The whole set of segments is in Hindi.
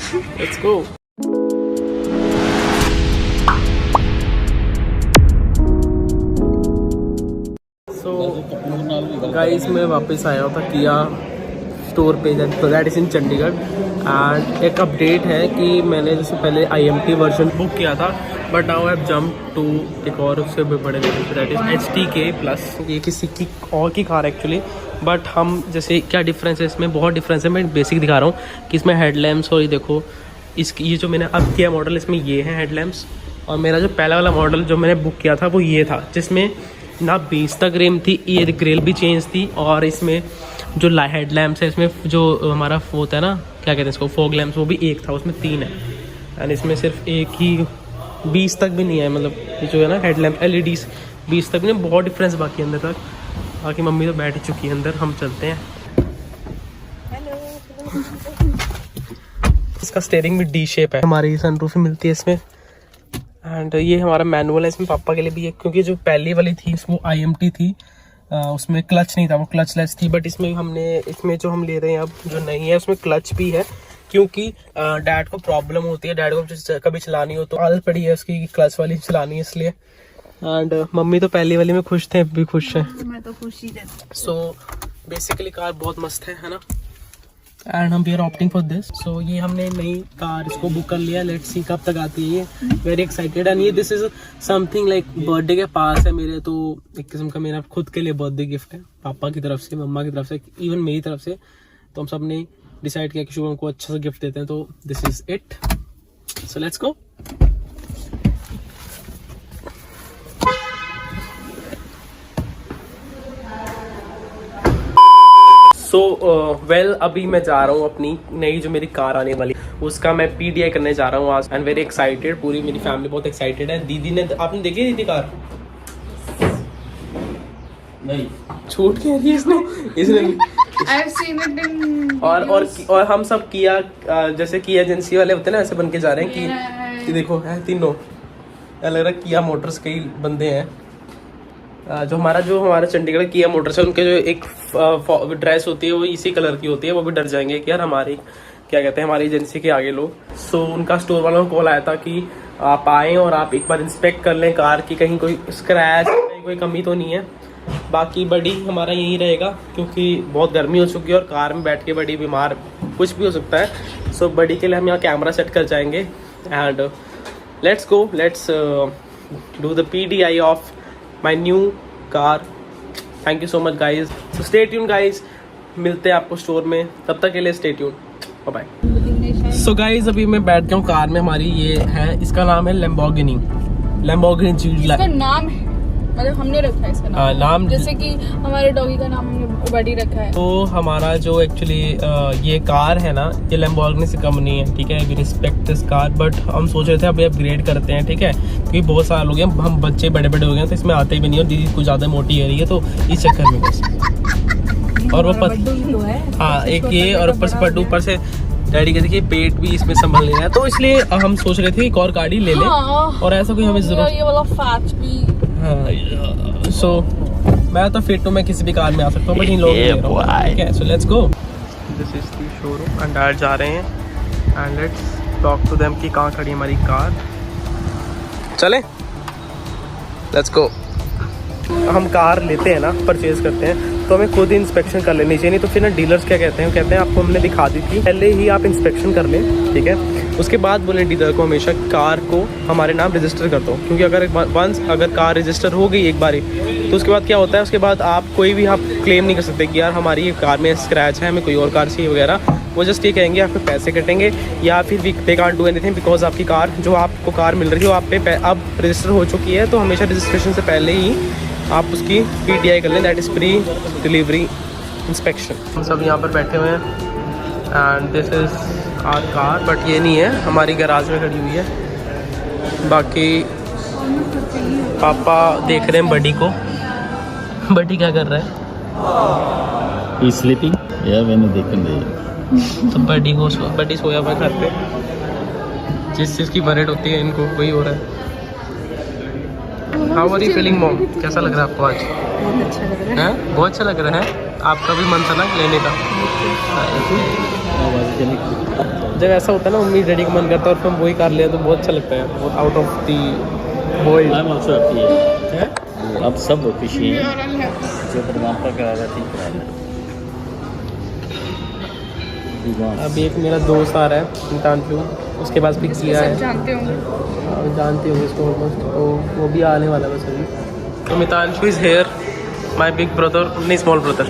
Let's go. सो गाइस मैं वापस आया हूँ था किया स्टोर पे, that is in Chandigarh. And एक अपडेट है कि मैंने जैसे पहले IMT वर्जन बुक किया था, but now I have jump to एक और उससे भी बड़े लेवल पे, दैट इज़ HTK+। ये किसी की और की कार एक्चुअली, बट हम जैसे क्या डिफरेंस है इसमें, बहुत डिफरेंस है। मैं बेसिक दिखा रहा हूँ कि इसमें हेडलैम्प्स, और ये देखो इसकी ये जो मैंने अब किया मॉडल, इसमें ये है हेडलैम्प्स। और मेरा जो पहला वाला मॉडल जो मैंने बुक किया था वो ये था, जिसमें ना बेस तक रेम थी, ये ग्रिल भी चेंज थी, और इसमें जो हेडलैम्प्स है इसमें जो हमारा होता है ना, क्या कहते हैं इसको, फॉग लैम्प्स, वो भी एक था, उसमें 3 है। एंड इसमें सिर्फ एक ही 20 तक भी नहीं है, मतलब ये जो है ना हेडलैम्प LEDs 20 तक भी नहीं, बहुत डिफरेंस बाकी अंदर तक। बाकी मम्मी तो बैठ ही चुकी है अंदर, हम चलते हैं। इसका स्टीयरिंग भी D शेप है, हमारी सनरूफ मिलती है इसमें। एंड ये हमारा मैनुअल है, इसमें पापा के लिए भी है, क्योंकि जो पहली वाली थी वो IMT थी, उसमें क्लच नहीं था, वो क्लचलेस थी। बट इसमें इसमें जो हम ले रहे हैं अब जो नहीं है, उसमें क्लच भी है, क्योंकि डैड को प्रॉब्लम होती है, डैड को कभी चलानी हो तो आदत पड़ी है उसकी क्लच वाली चलानी है, इसलिए। एंड मम्मी तो पहली वाली में खुश थे, भी खुश है, मैं तो खुश ही रहती। सो बेसिकली कार बहुत मस्त है ना। एंड हम we are opting for this. So ये हमने नई कार इसको बुक कर लिया, लेट्स सी कब तक आती है ये, वेरी एक्साइटेड। एंड ये this is something like birthday के पास है मेरे, तो एक किस्म का मेरा खुद के लिए बर्थडे गिफ्ट है, पापा की तरफ से, मम्मा की तरफ से, इवन मेरी तरफ से। तो हम सब ने डिसाइड किया कि शुभम को अच्छा सा गिफ्ट देते हैं, तो this is it. So let's go. Well अभी मैं जा रहा हूँ अपनी नई जो मेरी कार आने वाली, उसका मैं PDI करने जा रहा हूँ आज। एंड वेरी एक्साइटेड, पूरी मेरी फैमिली बहुत एक्साइटेड है। दीदी ने, आपने देखी दीदी कार? नहीं, छूट के रही इसने I've seen it in और हम सब किया जैसे की एजेंसी वाले होते हैं ना, ऐसे बन के जा रहे हैं कि देखो है तीनों, लग रहा है किया मोटर्स के ही बंदे हैं। जो हमारा चंडीगढ़ किया मोटर्स है, उनके जो एक ड्रेस होती है वो इसी कलर की होती है, वो भी डर जाएंगे कि यार हमारी क्या कहते हैं हमारी एजेंसी के आगे लोग। सो उनका स्टोर वालों को कॉल आया था कि आप आएँ और आप एक बार इंस्पेक्ट कर लें कार की, कहीं कोई स्क्रैच, कहीं कोई कमी तो नहीं है। बाकी बड़ी हमारा यहीं रहेगा, क्योंकि बहुत गर्मी हो चुकी है और कार में बैठ के बड़ी बीमार कुछ भी हो सकता है। सो बड़ी के लिए हम यहाँ कैमरा सेट कर जाएंगे। And let's go, let's do the PDI of my new car. Thank you so much guys. So stay tune guys, मिलते हैं आपको स्टोर में, तब तक के लिए stay tune, bye bye. So guys अभी मैं बैठ गया हूँ कार में, हमारी ये है, इसका नाम है लैम्बोर्गिनी इसका नाम है, मतलब हमने रखा है इसका नाम, जैसे कि हमारे डॉगी का नाम हमने बडी रखा है। तो हमारा जो एक्चुअली ये कार है ना, ये लैम्बोर्गिनी से कम नहीं है, ठीक है, we respect this car, but हम सोच रहे थे अभी अपग्रेड करते हैं, ठीक है, क्योंकि बहुत साल हो गए, हम बच्चे बड़े बड़े हो गए तो इसमें आते ही भी नहीं, और दीदी कुछ ज्यादा मोटी है रही है, तो इस चक्कर में बस। और वो हाँ एक ये, और ऊपर से पड्डू, ऊपर से डैडी कहते कि पेट भी इसमें संभल लेना है, तो इसलिए हम सोच रहे थे एक और गाड़ी ले लें। और ऐसा कोई हमें जरूरत, ये वाला फैट भी, हाँ। सो मैं तो फिट हूँ, मैं किसी भी कार में आ सकता हूँ, बट इन लोगों में ठीक है। So let's go, this is the showroom and dad जा रहे हैं। And let's talk to them कि कहाँ खड़ी हमारी कार। चले, लेट्स गो। हम कार लेते हैं ना, परचेज करते हैं, तो हमें खुद ही इंस्पेक्शन कर लेनी चाहिए, नहीं तो फिर ना डीलर्स क्या कहते हैं, कहते हैं आपको हमने दिखा दी थी, पहले ही आप इंस्पेक्शन कर लें, ठीक है, उसके बाद बोलें डीलर को हमेशा कार को हमारे नाम रजिस्टर कर दो, क्योंकि अगर कार रजिस्टर हो गई एक बारी, तो उसके बाद क्या होता है, उसके बाद आप कोई भी आप क्लेम नहीं कर सकते कि यार हमारी कार में स्क्रैच है, हमें कोई और कार चाहिए वगैरह। वो जस्ट ये कहेंगे आपके पैसे कटेंगे, या फिर they can't do anything, because आपकी कार जो आपको कार मिल रही है वो आप पे अब रजिस्टर हो चुकी है, तो हमेशा रजिस्ट्रेशन से पहले ही आप उसकी PDI कर लें, that is pre delivery inspection. हम सब यहाँ पर बैठे हुए हैं and this is our car, but ये नहीं है, हमारी गैराज में खड़ी हुई है। बाकी पापा देख रहे हैं बडी को, बडी क्या कर रहा है, स्लीपिंग या मैंने देखा नहीं। तो बडी सोया हुआ घर पे, जिस चीज़ की वरेड होती है इनको वही हो रहा है। How are you feeling mom? कैसा लग रहा है आपको आज? बहुत अच्छा लग रहा है। बहुत अच्छा लग रहा है। आपका भी मन था ना लेने का? जब ऐसा होता है ना मम्मी डैडी का मन करता है और फिर हम वही कर ले तो बहुत अच्छा लगता है। बहुत out of the boy. I'm also happy है। अब सब खुशी हैं जो परमात्मा करा रहा ठीक करा रहा है। अभी एक मेरा दोस्त आ रहा है इंतानफू, उसके पास पिक किया है। जानते होंगे। जानते होंगे इसको ऑलमोस्ट, तो वो भी आने वाला है बस अभी। तो Mitanshu is here, my big brother, नहीं स्मॉल ब्रदर।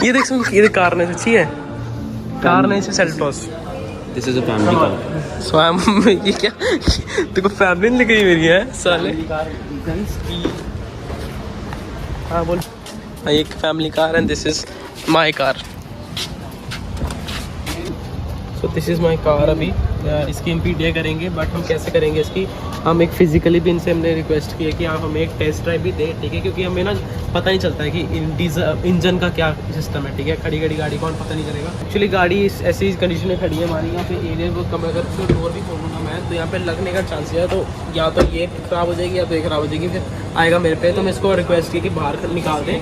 ये देख कार ने अच्छी है, कार ने से Seltos. This is a family car. So I am ये क्या देखो फैमिली नहीं गई मेरी है साले। हाँ बोल। एक family car and this is my car. So this is my car. अभी इसकी हम PDA करेंगे, बट हम कैसे करेंगे इसकी, हम एक फिजिकली भी इनसे हमने रिक्वेस्ट की है कि आप हमें एक टेस्ट ड्राइव भी दें, ठीक है, क्योंकि हमें ना पता नहीं चलता है कि इंजन का क्या सिस्टम है, ठीक है। खड़ी गाड़ी कौन पता नहीं करेगा। एक्चुअली गाड़ी ऐसी कंडीशन में खड़ी है हमारी यहाँ पे एरिया को कम, अगर उसको डोर भी खोलूँगा मैं तो यहाँ पे लगने का चांस है, तो या तो ये ख़राब हो जाएगी या तो ये ख़राब हो जाएगी, फिर आएगा मेरे पे। तो मैं इसको रिक्वेस्ट की कि बाहर निकाल दें,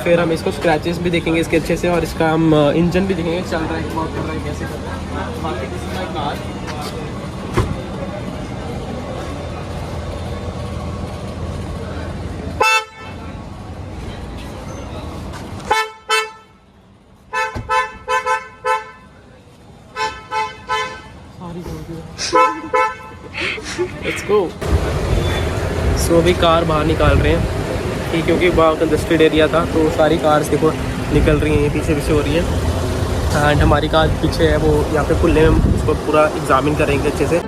फिर हम इसको स्क्रैचेस भी देखेंगे इसके अच्छे से, और इसका हम इंजन भी देखेंगे चल रहा है बहुत कर रहा है कैसे कर रहा है। बाकी this is my car. Let's go. So अभी कार बाहर निकाल रहे हैं, ठीक, क्योंकि बहुत कंजस्टेड एरिया था, तो सारी कार्स देखो निकल रही हैं, ये पीछे हो रही है। एंड हमारी कार पीछे है, वो यहाँ पे खुलने में उसको पूरा एग्जामिन करेंगे अच्छे से।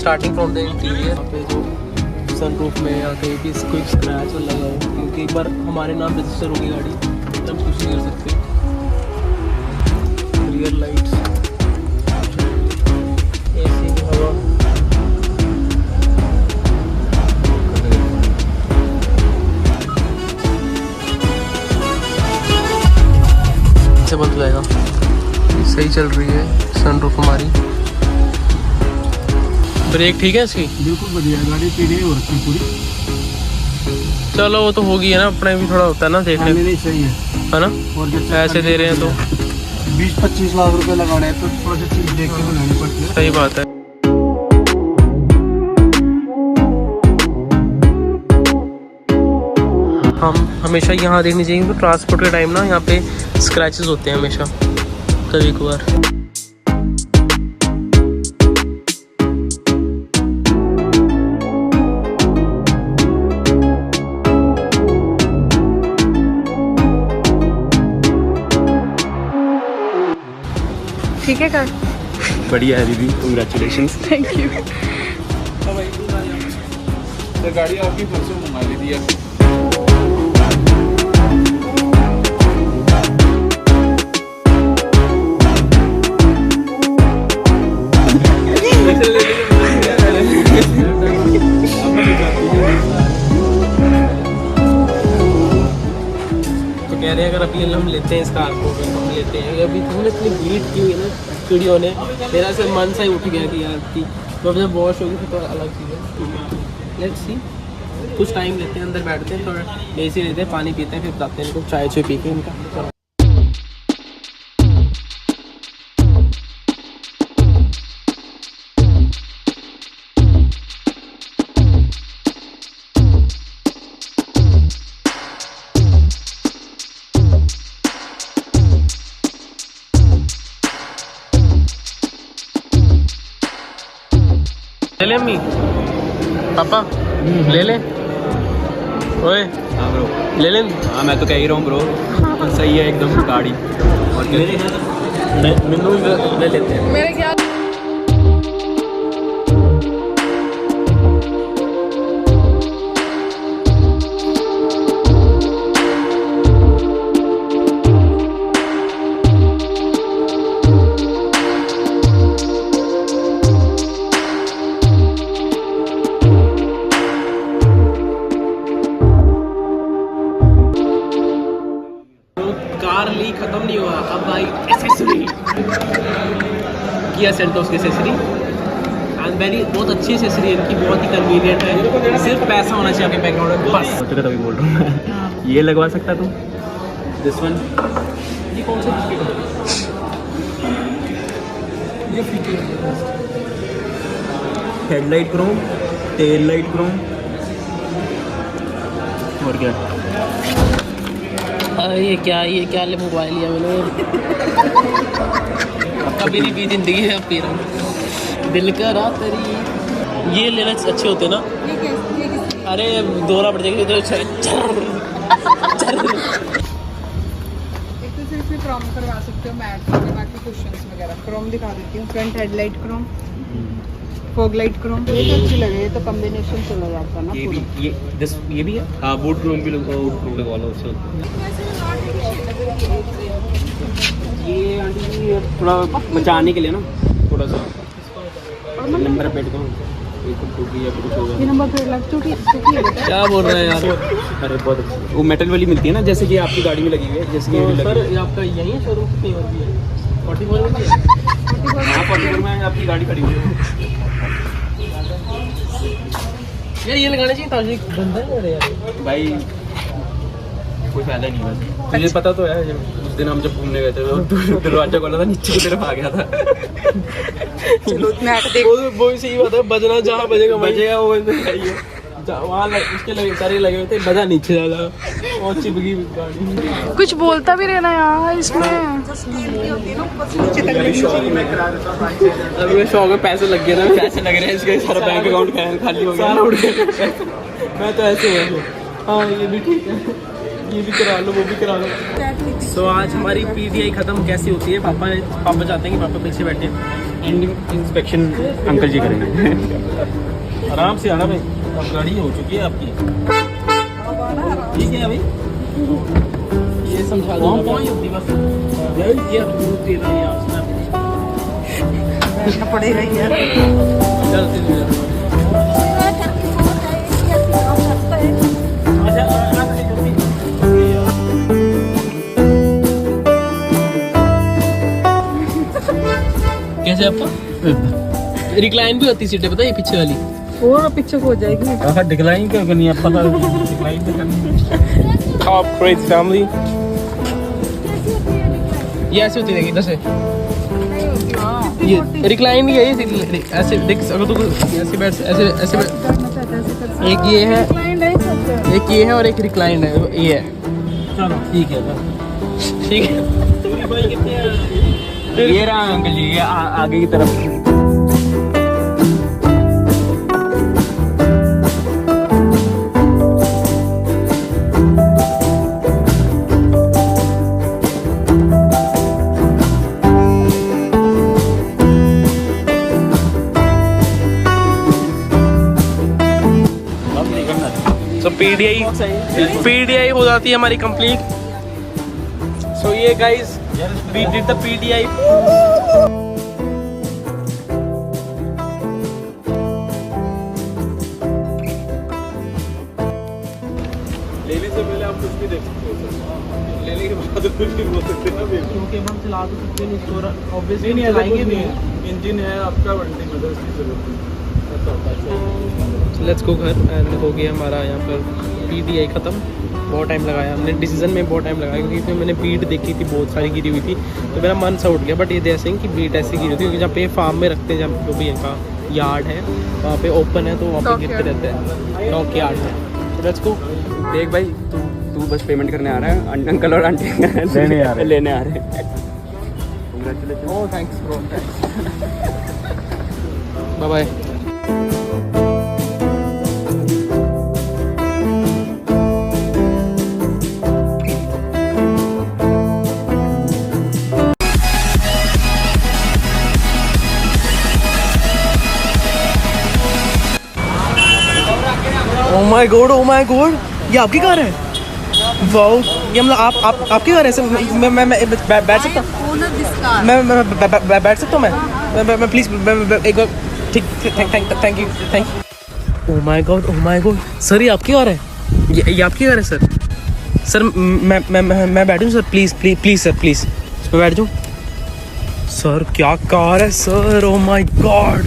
स्टार्टिंग फ्रॉम द इंटीरियर, पे जो सनरूफ में या कहीं भी कोई स्क्रैच लगा हो, क्योंकि एक बार हमारे नाम रजिस्टर होगी गाड़ी तब कुछ नहीं कर सकते। रियर लाइट्स, AC की हवा, से बंद जाएगा। सही चल रही है सनरूफ हमारी। ब्रेक ठीक है इसकी? बिल्कुल बढ़िया गाड़ी PDA हो रखी पूरी। चलो वो तो होगी है ना, अपने भी थोड़ा होता है ना देखने में। सही है ना, और ऐसे दे रहे हैं तो 20-25 लाख रुपए लगाने हैं, तो थोड़ा सा चीज देख के बनानी पड़ती है। सही बात है। हम हमेशा यहाँ देखनी चाहिए, तो ट्रांसपोर्ट के टाइम ना यहाँ पे स्क्रैचेस होते हैं हमेशा, कभी कभार। ठीक है कार? बढ़िया है दीदी, कंग्रेचुलेशंस। Thank you. गाड़ी आपकी परसों मंगा ली थी। तो कह रहे हैं अगर अभी हम लेते हैं इस कार को, हम लेते हैं, अभी तुमने इतनी भीड़ की हुई ना स्टूडियो ने, मेरा से मन सा ही उठ गया कि यार कि तो जब वॉश होगी तो अलग चीज़ है। लेट्स सी, कुछ टाइम लेते हैं, अंदर बैठते हैं, थोड़ा AC लेते हैं, पानी पीते हैं, फिर बताते हैं इनको चाय पी के इनका। ले ले अम्मी, पापा ले ले, ओए हाँ ब्रो, ले ले। हाँ मैं तो कह ही रहा हूँ ब्रो, सही है एकदम गाड़ी। और मेरे मैनू ले लेते हैं। मेरे ख्याल कार ली खत्म नहीं हुआ, अब भाई एसेसरी किया सेल्टोस की एसेसरी एंड वेरी बहुत अच्छी एसेसरी है इनकी, बहुत ही कन्वीनियंट है, सिर्फ पैसा होना चाहिए आपके बैकग्राउंड में बस। सोच रहा तभी बोल रहा हूँ ये लगवा सकता तू दिस वन। ये कौन सा ये feature headlight Chrome, tail light Chrome और क्या ये क्या ले मोबाइल लिया मैंने कभी नहीं पी जिंदगी में, अब पी रहा हूँ दिल का रात तेरी। ये लेना अच्छे होते ना, अरे दोहरा पड़ जाएगा तो एक तो सिर्फ क्रोम करवा सकते हो मैट, बाकी कुशन्स वगैरह क्रोम दिखा देती हूँ। Front headlight Chrome, fog light Chrome, ये तो अच्छी लगे, ये तो कॉम्बिनेशन चला जाता है ना ये पूरा। भी ये भी है। हाँ बूट क्रोम भी लगवा लो उससे। ये आंटी थोड़ा बचाने के लिए ना थोड़ा सा नंबर प्लेट को टूटी या कुछ होगा। ये नंबर प्लेट लग चुकी है बेटा। क्या बोल रहे हैं यार? अरे बहुत अच्छी वो मेटल वाली मिलती है ना, जैसे कि आपकी गाड़ी में लगी हुई है, जैसे कि तो सर ये आपका यही है शोरूम कितनी और भी है? 44 में भी है? हाँ 44 में आपकी गाड़ी खड़ी हुई है। यार ये लगाना चाहिए था, गंदा नहीं हो रहा यार भाई कोई फायदा नहीं है। तुझे पता तो है उस दिन हम जब घूमने गए थे तो दरवाजा खोला था, नीचे की तरफ आ गया था। चलो मैट देख, वो सही बात है, बजना जहाँ बजेगा बजेगा वो वहाँ उसके लगे सारे लगे हुए थे, बजा नीचे ज्यादा और चिपकी गाड़ी। कुछ बोलता भी रहना यार इसमें। अभी शौक में पैसे लग गए ना, पैसे लग रहे हैं इसके, सारा बैंक अकाउंट खाली हो गया। सारा उड़ गया। मैं तो ऐसे हूँ। हाँ ये भी ठीक है, ये भी करा लो वो भी करा लो। सो आज हमारी PDI खत्म कैसी होती है? पापा चाहते हैं कि पापा पीछे बैठे, इंस्पेक्शन अंकल जी करेंगे। आराम से आना भाई, अब गाड़ी हो चुकी है आपकी, ठीक है अभी ये समझा दो बस पड़ेगा यार। कैसे आपका रिक्लाइन भी होती सीटें, पता है ये पीछे वाली और पीछे हो जाएगी। डिक्लाइन क्या करनी है पता डिक्लाइन तो करनी। टॉप क्रेज फैमिली ये ऐसे होती रहेगी, जैसे ये रिक्लाइन ही है, ये ऐसे देख सको तो ऐसे बैठ ऐसे एक ये है, एक ये है और एक रिक्लाइन है, ये है। चलो ठीक है ठीक है ये रहा अंकल जी, ये आगे की तरफ। तो PDI हो जाती है हमारी कंप्लीट। सो ये guys we did the PDI। लेने से पहले आप कुछ भी देख सकते हो, लेने के बाद कुछ भी बोल सकते हैं ना, क्योंकि हम चला तो सकते नहीं स्टोर, ऑब्वियसली नहीं चलाएंगे भी। इंजन है आपका बनने में इसकी जरूरत नहीं। लेट्स गो घर एंड हो गया हमारा यहाँ पर PDI ख़त्म। बहुत टाइम लगाया हमने, डिसीजन में बहुत टाइम लगाया, क्योंकि फिर मैंने बीट देखी थी बहुत सारी गिरी हुई थी, तो मेरा मन सा उठ गया। बट ये जैसे ही कि बीट ऐसी गिरी होती है, क्योंकि जहाँ पे फार्म में रखते हैं, जहाँ जो भी इनका यार्ड है वहाँ पे ओपन है, तो वहाँ पे गिरते रहते हैं, डॉग यार्ड है। तो लेट्स गो। देख भाई तू बस पेमेंट करने आ रहा है, अंकल और आंटी लेने आ रहे हैं। Oh thanks bro, bye bye. My god, oh my god, ये आपकी कार है? वाओ, ये मतलब आप आपकी कार है सर? मैं बैठ सकता हूँ? Owner this car. मैं बैठ सकता हूँ? मैं प्लीज़ एक बार, ठीक, thank you. O my God sir, ये आपकी कार है? ये आपकी कार है सर? सर मैं बैठूँ सर? प्लीज़ सर, प्लीज़ मैं बैठ जाऊँ? सर क्या कार है सर, ओ माय गॉड।